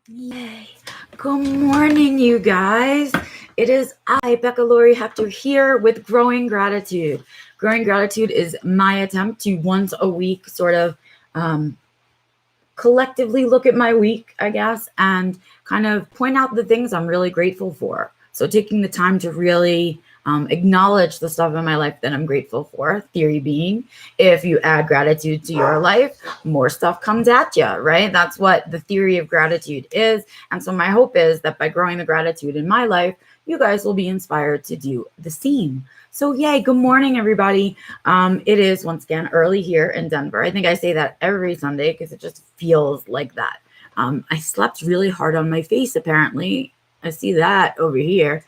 Yay. Good morning, you guys. It is I, Becca Lori Hector, here with Growing Gratitude. Growing Gratitude is my attempt to once a week sort of collectively look at my week, I guess, and kind of point out the things I'm really grateful for. So taking the time to really acknowledge the stuff in my life that I'm grateful for. Theory being, if you add gratitude to your life, more stuff comes at you, right? That's what the theory of gratitude is. And so my hope is that by growing the gratitude in my life, you guys will be inspired to do the same. So yay, good morning, everybody. It is once again early here in Denver. I think I say that every Sunday because it just feels like that. I slept really hard on my face, apparently. I see that over here.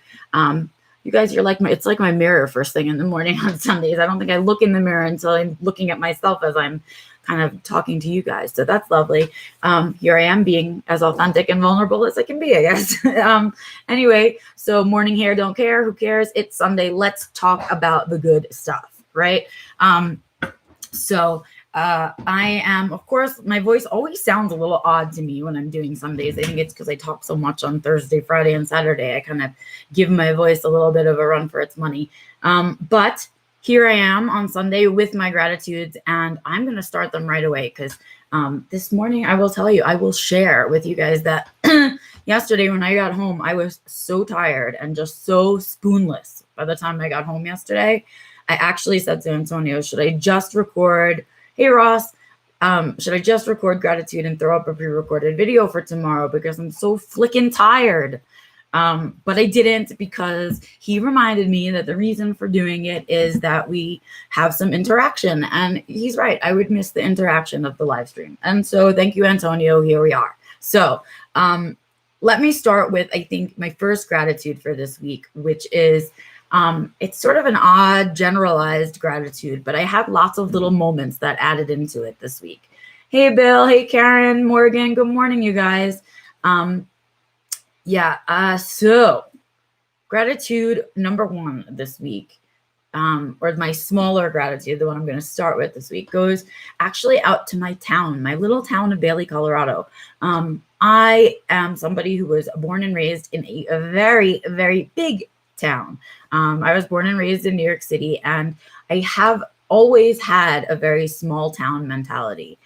You guys, it's like my mirror first thing in the morning on Sundays. I don't think I look in the mirror until I'm looking at myself as I'm kind of talking to you guys. So that's lovely. Here I am being as authentic and vulnerable as I can be, I guess. Anyway, so morning hair, don't care. Who cares? It's Sunday. Let's talk about the good stuff, right? I am, of course, my voice always sounds a little odd to me when I'm doing Sundays. I think it's because I talk so much on Thursday, Friday, and Saturday. I kind of give my voice a little bit of a run for its money. But here I am on Sunday with my gratitudes, and I'm going to start them right away because this morning I will tell you, I will share with you guys that yesterday when I got home, I was so tired and just so spoonless by the time I got home yesterday. I actually said to Antonio, should I just record, hey Ross, should I just record gratitude and throw up a pre-recorded video for tomorrow because I'm so flicking tired. But I didn't because he reminded me that the reason for doing it is that we have some interaction. And he's right. I would miss the interaction of the live stream. And so thank you, Antonio. Here we are. So let me start with, I think, my first gratitude for this week, which is it's sort of an odd generalized gratitude, but I had lots of little moments that added into it this week. Hey, Bill. Hey, Karen, Morgan. Good morning, you guys. So gratitude number one this week, or my smaller gratitude, the one I'm going to start with this week, goes actually out to my town, my little town of Bailey, Colorado. I am somebody who was born and raised in a very, very big town. I was born and raised in New York City, and I have always had a very small town mentality,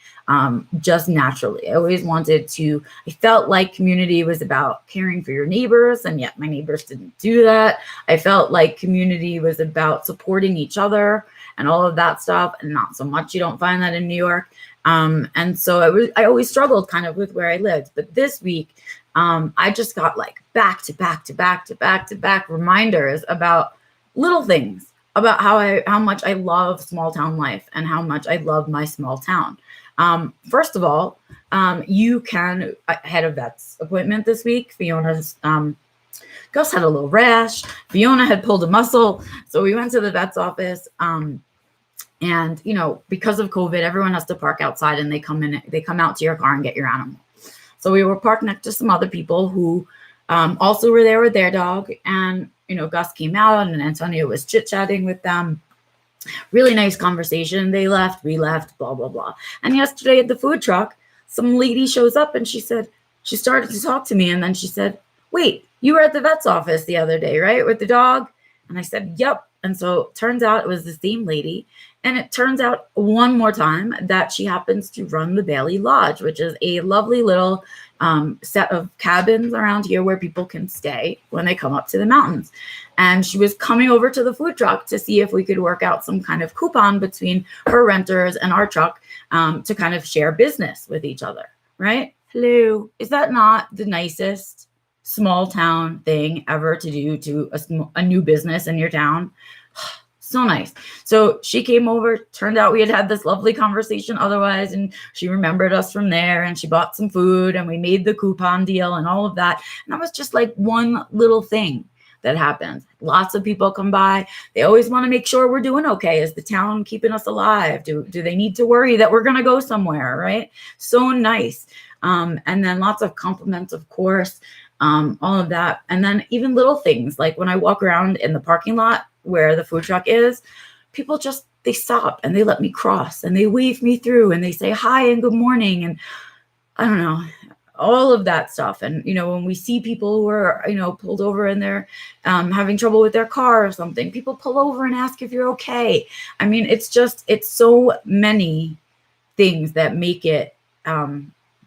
just naturally. I always I felt like community was about caring for your neighbors, and yet my neighbors didn't do that. I felt like community was about supporting each other and all of that stuff, and not so much. You don't find that in New York. And so I always struggled kind of with where I lived. But this week, I just got like back to back reminders about little things about how much I love small town life and how much I love my small town. First of all, I had a vet's appointment this week. Fiona's, Gus had a little rash. Fiona had pulled a muscle. So we went to the vet's office. And, because of COVID, everyone has to park outside and they come out to your car and get your animal. So we were parked next to some other people who also were there with their dog. And, Gus came out and Antonio was chit-chatting with them. Really nice conversation. They left, we left, blah, blah, blah. And yesterday at the food truck, some lady shows up and she started to talk to me. And then she said, wait, you were at the vet's office the other day, right? With the dog? And I said, yep. And so it turns out it was the same lady. And it turns out one more time that she happens to run the Bailey Lodge, which is a lovely little set of cabins around here where people can stay when they come up to the mountains. And she was coming over to the food truck to see if we could work out some kind of coupon between her renters and our truck to kind of share business with each other, right? Hello. Is that not the nicest small town thing ever to do to a new business in your town? So nice. So she came over, turned out we had this lovely conversation otherwise, and she remembered us from there, and she bought some food, and we made the coupon deal and all of that. And that was just like one little thing that happens. Lots of people come by. They always want to make sure we're doing okay. Is the town keeping us alive? Do they need to worry that we're going to go somewhere, right? So nice. And then lots of compliments, of course, all of that. And then even little things like when I walk around in the parking lot where the food truck is, people they stop and they let me cross and they wave me through and they say hi and good morning. And I don't know, all of that stuff. And, when we see people who are, pulled over and they're having trouble with their car or something, people pull over and ask if you're okay. I mean, it's so many things that make it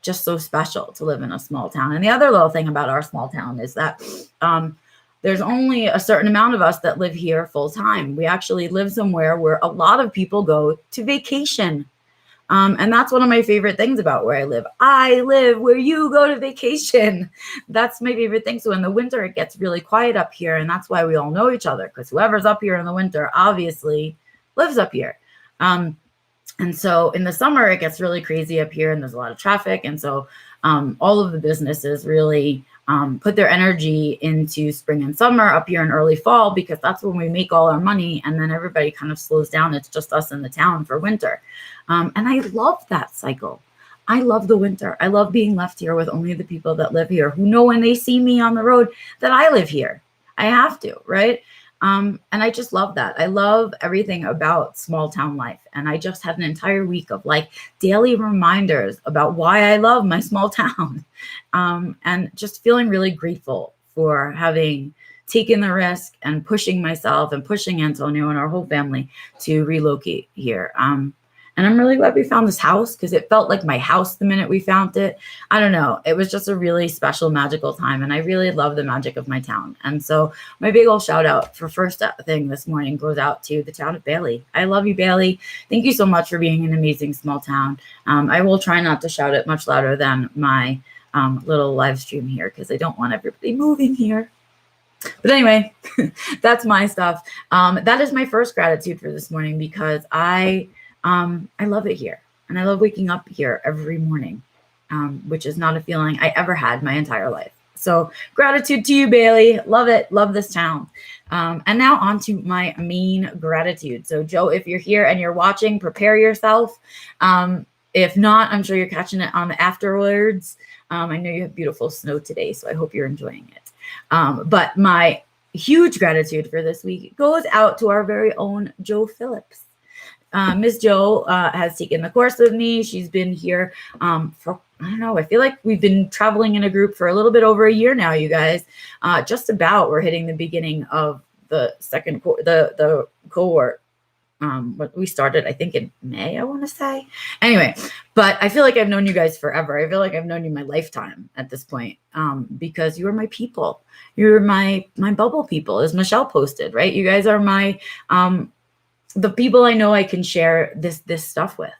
just so special to live in a small town. And the other little thing about our small town is that there's only a certain amount of us that live here full time. We actually live somewhere where a lot of people go to vacation. And that's one of my favorite things about where I live. I live where you go to vacation. That's my favorite thing. So in the winter, it gets really quiet up here. And that's why we all know each other, because whoever's up here in the winter obviously lives up here. And so in the summer, it gets really crazy up here and there's a lot of traffic. And so all of the businesses really put their energy into spring and summer up here in early fall, because that's when we make all our money. And then everybody kind of slows down. It's just us in the town for winter. And I love that cycle. I love the winter. I love being left here with only the people that live here, who know when they see me on the road that I live here. I have to, right? And I just love that. I love everything about small town life. And I just had an entire week of like daily reminders about why I love my small town. And just feeling really grateful for having taken the risk and pushing myself and pushing Antonio and our whole family to relocate here. And I'm really glad we found this house, because it felt like my house the minute we found it. I don't know. It was just a really special, magical time. And I really love the magic of my town. And so my big old shout out for first thing this morning goes out to the town of Bailey. I love you, Bailey. Thank you so much for being an amazing small town. I will try not to shout it much louder than my little live stream here, because I don't want everybody moving here. But anyway, that's my stuff. That is my first gratitude for this morning, because I love it here, and I love waking up here every morning, which is not a feeling I ever had my entire life. So gratitude to you, Bailey. Love it. Love this town. And now on to my main gratitude. So Joe, if you're here and you're watching, prepare yourself. If not, I'm sure you're catching it on afterwards. I know you have beautiful snow today, so I hope you're enjoying it. But my huge gratitude for this week goes out to our very own Joe Phillips. Miss Joe has taken the course with me. She's been here for, I don't know, I feel like we've been traveling in a group for a little bit over a year now, you guys. Just about, we're hitting the beginning of the second, the cohort. But we started, I think, in May, I want to say. Anyway, but I feel like I've known you guys forever. I feel like I've known you my lifetime at this point, because you are my people. You're my bubble people, as Michelle posted, right? You guys are my the people I know I can share this stuff with,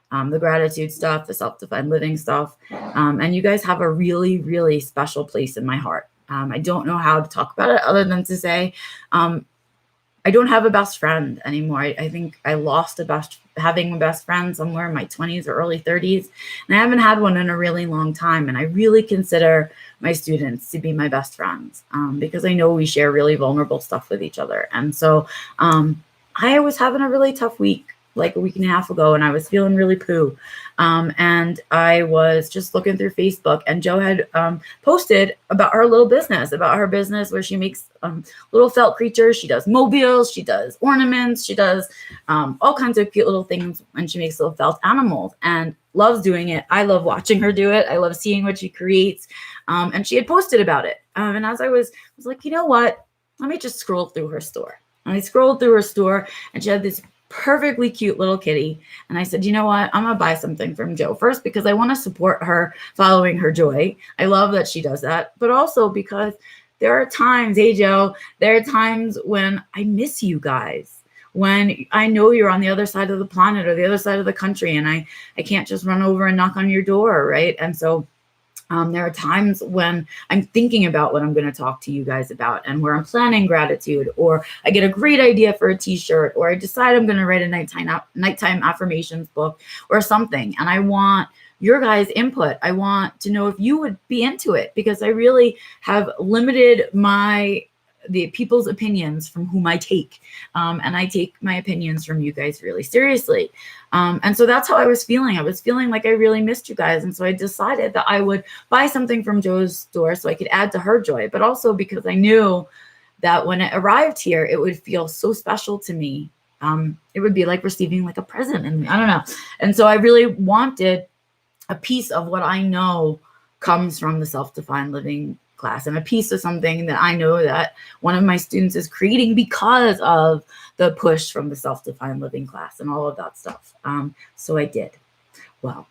the gratitude stuff, the self-defined living stuff. And you guys have a really, really special place in my heart. I don't know how to talk about it other than to say, I don't have a best friend anymore. I think I lost having a best friend somewhere in my 20s or early 30s. And I haven't had one in a really long time. And I really consider my students to be my best friends, because I know we share really vulnerable stuff with each other. And so, I was having a really tough week, like a week and a half ago, and I was feeling really poo. And I was just looking through Facebook, and Joe had posted about her little business, where she makes little felt creatures. She does mobiles, she does ornaments, she does all kinds of cute little things, and she makes little felt animals and loves doing it. I love watching her do it. I love seeing what she creates. And she had posted about it. And as I was like, you know what? Let me just scroll through her store. And I scrolled through her store, and she had this perfectly cute little kitty. And I said, you know what? I'm going to buy something from Joe first, because I want to support her following her joy. I love that she does that. But also because there are times, hey, Joe, there are times when I miss you guys, when I know you're on the other side of the planet or the other side of the country, and I can't just run over and knock on your door, right? And so there are times when I'm thinking about what I'm going to talk to you guys about, and where I'm planning gratitude, or I get a great idea for a t-shirt, or I decide I'm going to write a nighttime affirmations book or something. And I want your guys' input. I want to know if you would be into it, because I really have limited the people's opinions from whom I take. And I take my opinions from you guys really seriously. And so that's how I was feeling. I was feeling like I really missed you guys. And so I decided that I would buy something from Joe's store so I could add to her joy, but also because I knew that when it arrived here, it would feel so special to me. It would be like receiving like a present. And I don't know. And so I really wanted a piece of what I know comes from the self-defined living class, and a piece of something that I know that one of my students is creating because of the push from the self-defined living class and all of that stuff. So I did. Well,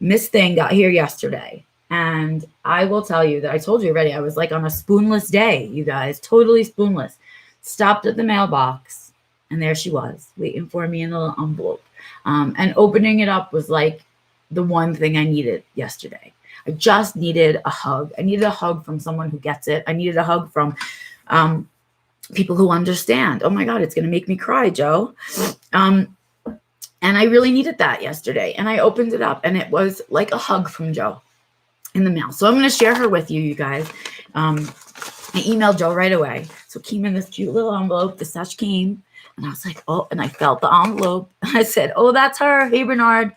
Miss Thing got here yesterday, and I will tell you that I told you already, I was like on a spoonless day, you guys, totally spoonless. Stopped at the mailbox, and there she was, waiting for me in a little envelope. And opening it up was like the one thing I needed yesterday. I just needed a hug. I needed a hug from someone who gets it. I needed a hug from people who understand. Oh my God, it's going to make me cry, Joe. And I really needed that yesterday. And I opened it up, and it was like a hug from Joe in the mail. So I'm going to share her with you, you guys. I emailed Joe right away. So it came in this cute little envelope. The such came. And I was like, oh, and I felt the envelope. I said, oh, that's her. Hey, Bernard.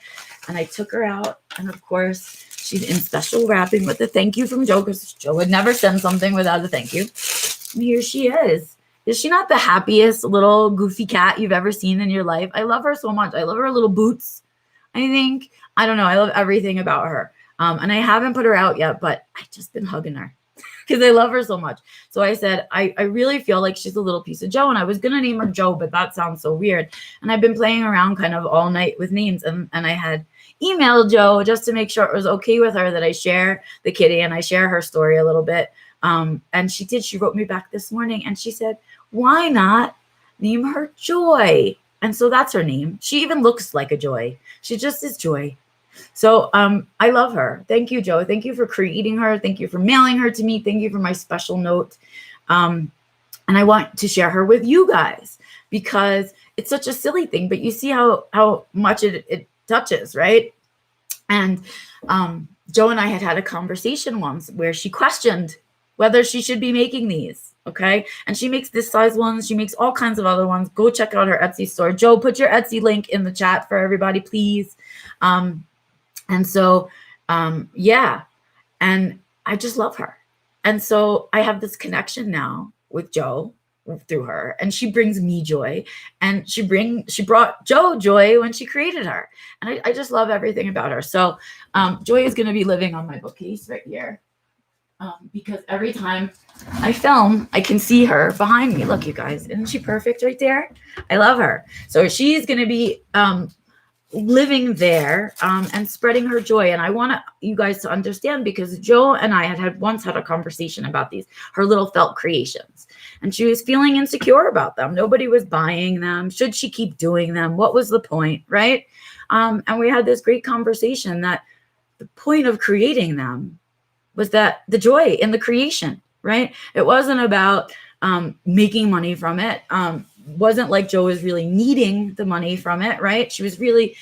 And I took her out. And of course, she's in special wrapping with a thank you from Joe, because Joe would never send something without a thank you. And here she is. Is she not the happiest little goofy cat you've ever seen in your life? I love her so much. I love her little boots. I don't know. I love everything about her. And I haven't put her out yet, but I've just been hugging her because I love her so much. So I said, I really feel like she's a little piece of Joe. And I was going to name her Joe, but that sounds so weird. And I've been playing around kind of all night with names. And I had emailed Joe just to make sure it was okay with her that I share the kitty and I share her story a little bit. And she did. She wrote me back this morning and she said, why not name her Joy? And so that's her name. She even looks like a joy. She just is Joy. So I love her. Thank you, Joe. Thank you for creating her. Thank you for mailing her to me. Thank you for my special note. And I want to share her with you guys because it's such a silly thing, but you see how much it touches, right? And Joe and I had a conversation once where she questioned whether she should be making these. Okay. And she makes this size ones. She makes all kinds of other ones. Go check out her Etsy store. Joe, put your Etsy link in the chat for everybody, please. And so, yeah. And I just love her. And so I have this connection now with Joe through her, and she brings me joy, and she brought Joe joy when she created her. And I just love everything about her. So, Joy is going to be living on my bookcase right here. Because every time I film, I can see her behind me. Look, you guys, isn't she perfect right there? I love her. So she's going to be living there and spreading her joy. And I want you guys to understand, because Joe and I had once had a conversation about these, her little felt creations. And she was feeling insecure about them. Nobody was buying them. Should she keep doing them? What was the point, right? And we had this great conversation that the point of creating them was that the joy in the creation, right? It wasn't about making money from it. Wasn't like Joe was really needing the money from it, right? She was really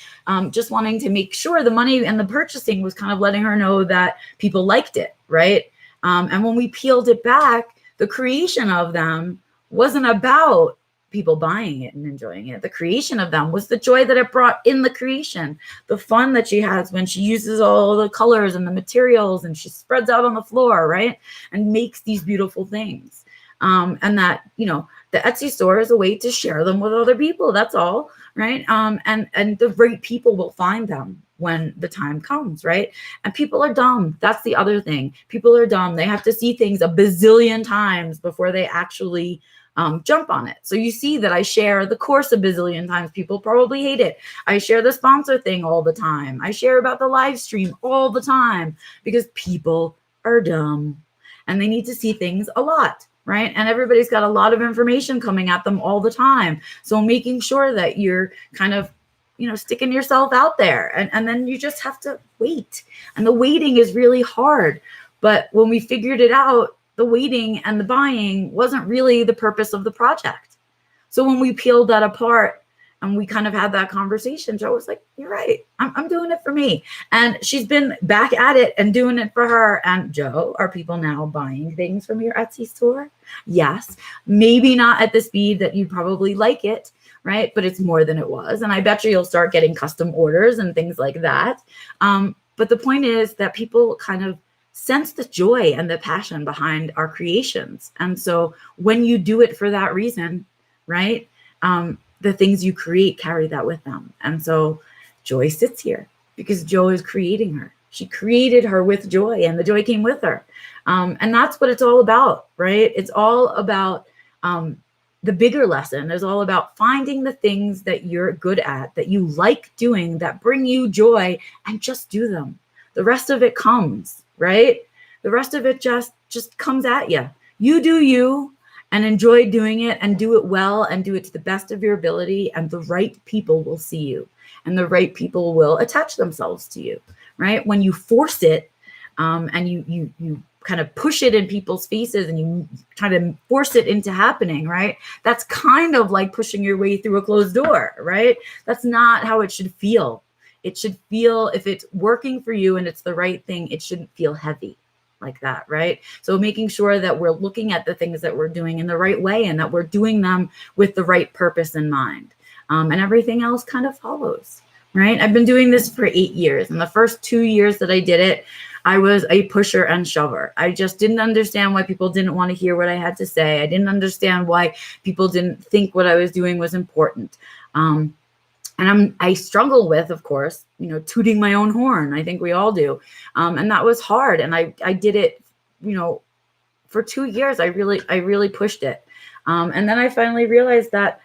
just wanting to make sure the money and the purchasing was kind of letting her know that people liked it, right? And when we peeled it back, the creation of them wasn't about people buying it and enjoying it. The creation of them was the joy that it brought in the creation, the fun that she has when she uses all the colors and the materials and she spreads out on the floor, right? And makes these beautiful things. And that, the Etsy store is a way to share them with other people. That's all, right? And the right people will find them when the time comes, right? And people are dumb. That's the other thing. People are dumb. They have to see things a bazillion times before they actually jump on it. So you see that I share the course a bazillion times. People probably hate it. I share the sponsor thing all the time. I share about the live stream all the time because people are dumb and they need to see things a lot, right? And everybody's got a lot of information coming at them all the time. So making sure that you're kind of, sticking yourself out there, and then you just have to wait. And the waiting is really hard. But when we figured it out, the waiting and the buying wasn't really the purpose of the project. So when we peeled that apart and we kind of had that conversation, Joe was like, you're right. I'm doing it for me. And she's been back at it and doing it for her. And Joe, are people now buying things from your Etsy store? Yes. Maybe not at the speed that you'd probably like it, right? But it's more than it was. And I bet you'll start getting custom orders and things like that. But the point is that people kind of sense the joy and the passion behind our creations. And so when you do it for that reason, right, the things you create carry that with them. And so Joy sits here because Joe is creating her. She created her with joy, and the joy came with her. And that's what it's all about, right? It's all about the bigger lesson is all about finding the things that you're good at, that you like doing, that bring you joy, and just do them. The rest of it comes, right? The rest of it just comes at you. You do you, and enjoy doing it, and do it well, and do it to the best of your ability, and the right people will see you, and the right people will attach themselves to you, right? When you force it, and you kind of push it in people's faces, and you try to force it into happening, right? That's kind of like pushing your way through a closed door, right? That's not how it should feel. It should feel, if it's working for you and it's the right thing, it shouldn't feel heavy like that, right? So making sure that we're looking at the things that we're doing in the right way, and that we're doing them with the right purpose in mind. And everything else kind of follows, right? I've been doing this for 8 years. And the first 2 years that I did it, I was a pusher and shover. I just didn't understand why people didn't want to hear what I had to say. I didn't understand why people didn't think what I was doing was important. And I struggle with, of course, tooting my own horn. I think we all do. And that was hard. And I did it, for 2 years. I really pushed it. And then I finally realized that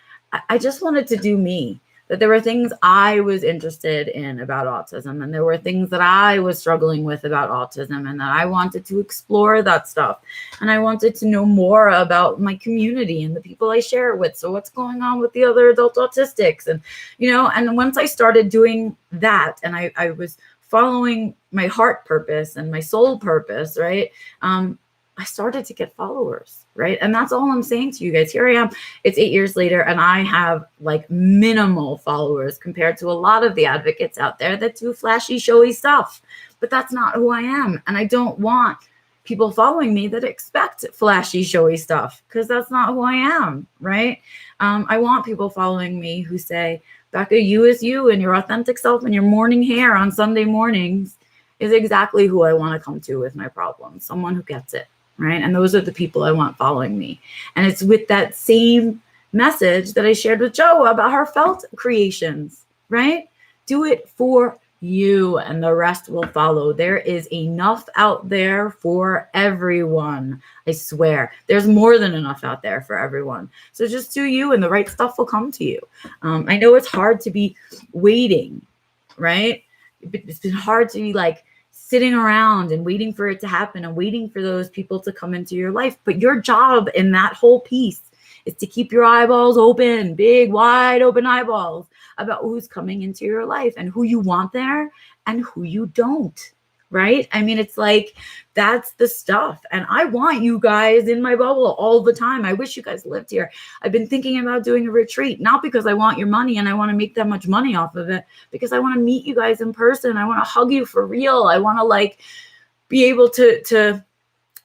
I just wanted to do me. That there were things I was interested in about autism, and there were things that I was struggling with about autism, and that I wanted to explore that stuff. And I wanted to know more about my community and the people I share it with. So what's going on with the other adult autistics? And, and once I started doing that, and I was following my heart purpose and my soul purpose, right? I started to get followers, right? And that's all I'm saying to you guys. Here I am. It's 8 years later, and I have like minimal followers compared to a lot of the advocates out there that do flashy, showy stuff. But that's not who I am. And I don't want people following me that expect flashy, showy stuff, because that's not who I am, right? I want people following me who say, Becca, you as you and your authentic self and your morning hair on Sunday mornings is exactly who I want to come to with my problems. Someone who gets it. Right. And those are the people I want following me. And it's with that same message that I shared with Jo about her felt creations, right? Do it for you, and the rest will follow. There is enough out there for everyone. I swear there's more than enough out there for everyone. So just do you, and the right stuff will come to you. I know it's hard to be waiting, right? It's been hard to be like sitting around and waiting for it to happen and waiting for those people to come into your life. But your job in that whole piece is to keep your eyeballs open, big, wide open eyeballs about who's coming into your life and who you want there and who you don't, right? I mean, it's like, that's the stuff. And I want you guys in my bubble all the time. I wish you guys lived here. I've been thinking about doing a retreat, not because I want your money and I want to make that much money off of it, because I want to meet you guys in person. I want to hug you for real. I want to be able to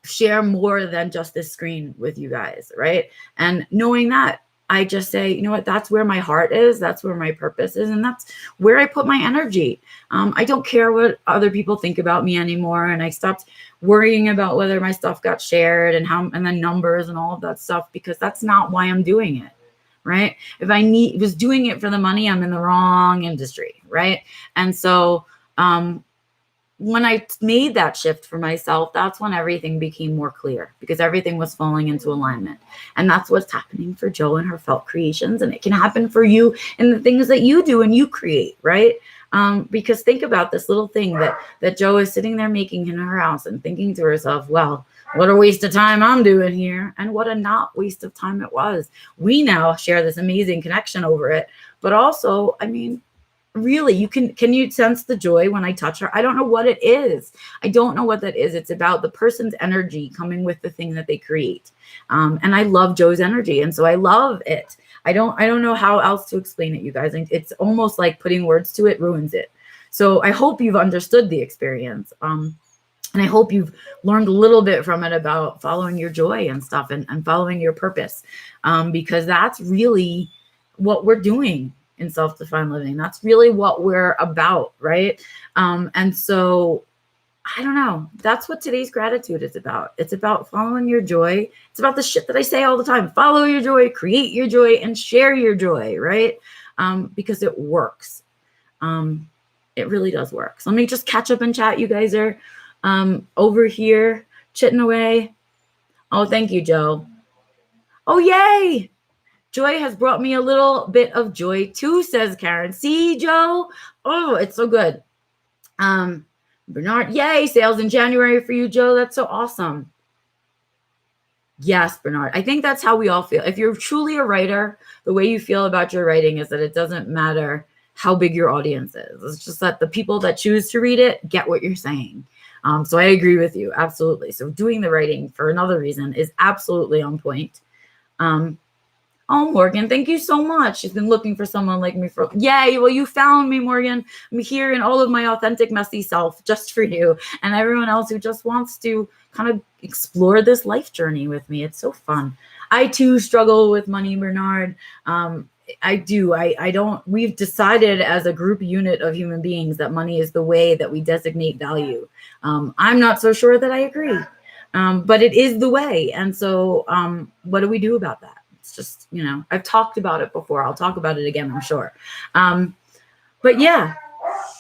share more than just this screen with you guys, right? And knowing that, I just say, you know what, that's where my heart is. That's where my purpose is. And that's where I put my energy. I don't care what other people think about me anymore. And I stopped worrying about whether my stuff got shared and the numbers and all of that stuff, because that's not why I'm doing it, right? If I was doing it for the money, I'm in the wrong industry, right? And so, when I made that shift for myself, that's when everything became more clear, because everything was falling into alignment. And that's what's happening for Jo and her felt creations. And it can happen for you in the things that you do and you create, right? Because think about this little thing that Jo is sitting there making in her house and thinking to herself, well, what a waste of time I'm doing here. And what a not waste of time it was. We now share this amazing connection over it. But also, I mean, really, can you sense the joy when I touch her? I don't know what it is. I don't know what that is. It's about the person's energy coming with the thing that they create. And I love Jo's energy. And so I love it. I don't know how else to explain it, you guys. It's almost like putting words to it ruins it. So I hope you've understood the experience. And I hope you've learned a little bit from it about following your joy and stuff and following your purpose. Because that's really what we're doing in self-defined living. That's really what we're about, right? And so, I don't know. That's what today's gratitude is about. It's about following your joy. It's about the shit that I say all the time. Follow your joy, create your joy, and share your joy, right? Because it works. It really does work. So let me just catch up and chat. You guys are over here chitting away. Oh, thank you, Joe. Oh, yay. Joy has brought me a little bit of joy too, says Karen. See, Joe? Oh, it's so good. Bernard, yay, sales in January for you, Joe. That's so awesome. Yes, Bernard. I think that's how we all feel. If you're truly a writer, the way you feel about your writing is that it doesn't matter how big your audience is. It's just that the people that choose to read it get what you're saying. So I agree with you. Absolutely. So doing the writing for another reason is absolutely on point. Oh, Morgan, thank you so much. She's been looking for someone like me for, yay, well, you found me, Morgan. I'm here in all of my authentic, messy self just for you and everyone else who just wants to kind of explore this life journey with me. It's so fun. I too struggle with money, Bernard. I do. I don't, we've decided as a group unit of human beings that money is the way that we designate value. I'm not so sure that I agree, but it is the way. And so what do we do about that? It's just, you know, I've talked about it before. I'll talk about it again, I'm sure. But yeah.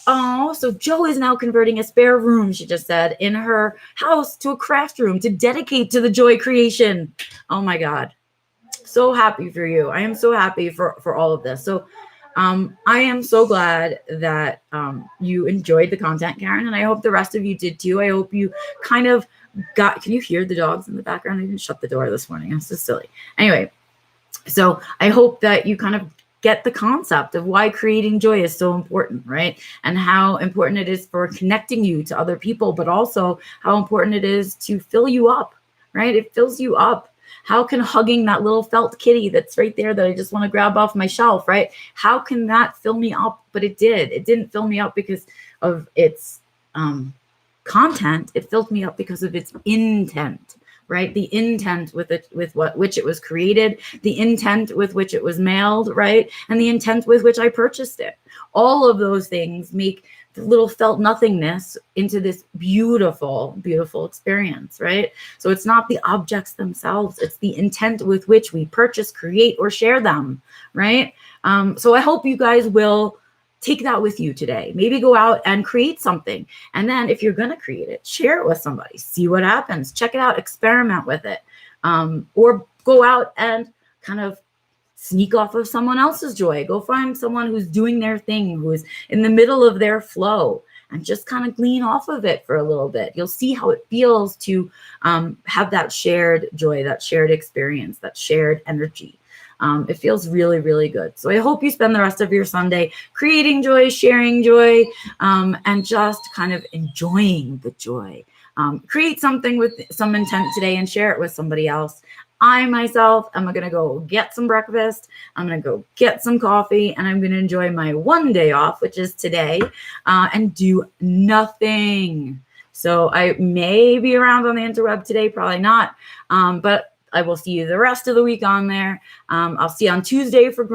Oh, so Joe is now converting a spare room, she just said, in her house to a craft room to dedicate to the joy creation. Oh my God. So happy for you. I am so happy for all of this. So I am so glad that you enjoyed the content, Karen, and I hope the rest of you did too. I hope you kind of got, can you hear the dogs in the background? I didn't shut the door this morning. I'm so silly. Anyway, so I hope that you kind of get the concept of why creating joy is so important, right? And how important it is for connecting you to other people, but also how important it is to fill you up, right? It fills you up. How can hugging that little felt kitty that's right there that I just want to grab off my shelf, right? How can that fill me up? But it did. It didn't fill me up because of its content. It filled me up because of its intent, right? The intent with which it was created, the intent with which it was mailed, right? And the intent with which I purchased it. All of those things make the little felt nothingness into this beautiful, beautiful experience, right? So it's not the objects themselves, it's the intent with which we purchase, create, or share them, right? So I hope you guys will take that with you today. Maybe go out and create something. And then if you're going to create it, share it with somebody, see what happens, check it out, experiment with it. Or go out and kind of sneak off of someone else's joy. Go find someone who's doing their thing, who is in the middle of their flow, and just kind of glean off of it for a little bit. You'll see how it feels to have that shared joy, that shared experience, that shared energy. It feels really, really good. So I hope you spend the rest of your Sunday creating joy, sharing joy, and just kind of enjoying the joy. Create something with some intent today and share it with somebody else. I myself am going to go get some breakfast. I'm going to go get some coffee, and I'm going to enjoy my one day off, which is today, and do nothing. So I may be around on the interweb today, probably not, but I will see you the rest of the week on there. I'll see you on Tuesday for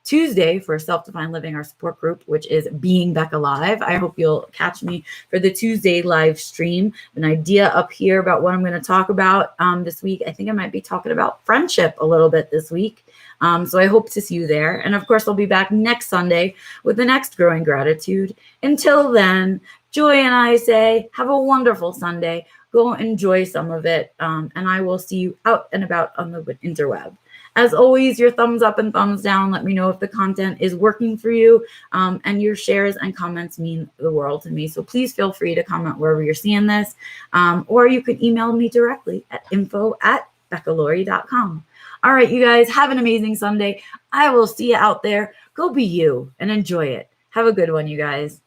Tuesday for Self-Defined Living, our support group, which is Being Becca Live. I hope you'll catch me for the Tuesday live stream. An idea up here about what I'm going to talk about this week. I think I might be talking about friendship a little bit this week. So I hope to see you there. And of course, I'll be back next Sunday with the next Growing Gratitude. Until then, Joy and I say, have a wonderful Sunday. Go enjoy some of it. And I will see you out and about on the interweb. As always, your thumbs up and thumbs down. Let me know if the content is working for you. And your shares and comments mean the world to me. So please feel free to comment wherever you're seeing this. Or you can email me directly at info@beccalaurie.com. All right, you guys, have an amazing Sunday. I will see you out there. Go be you and enjoy it. Have a good one, you guys.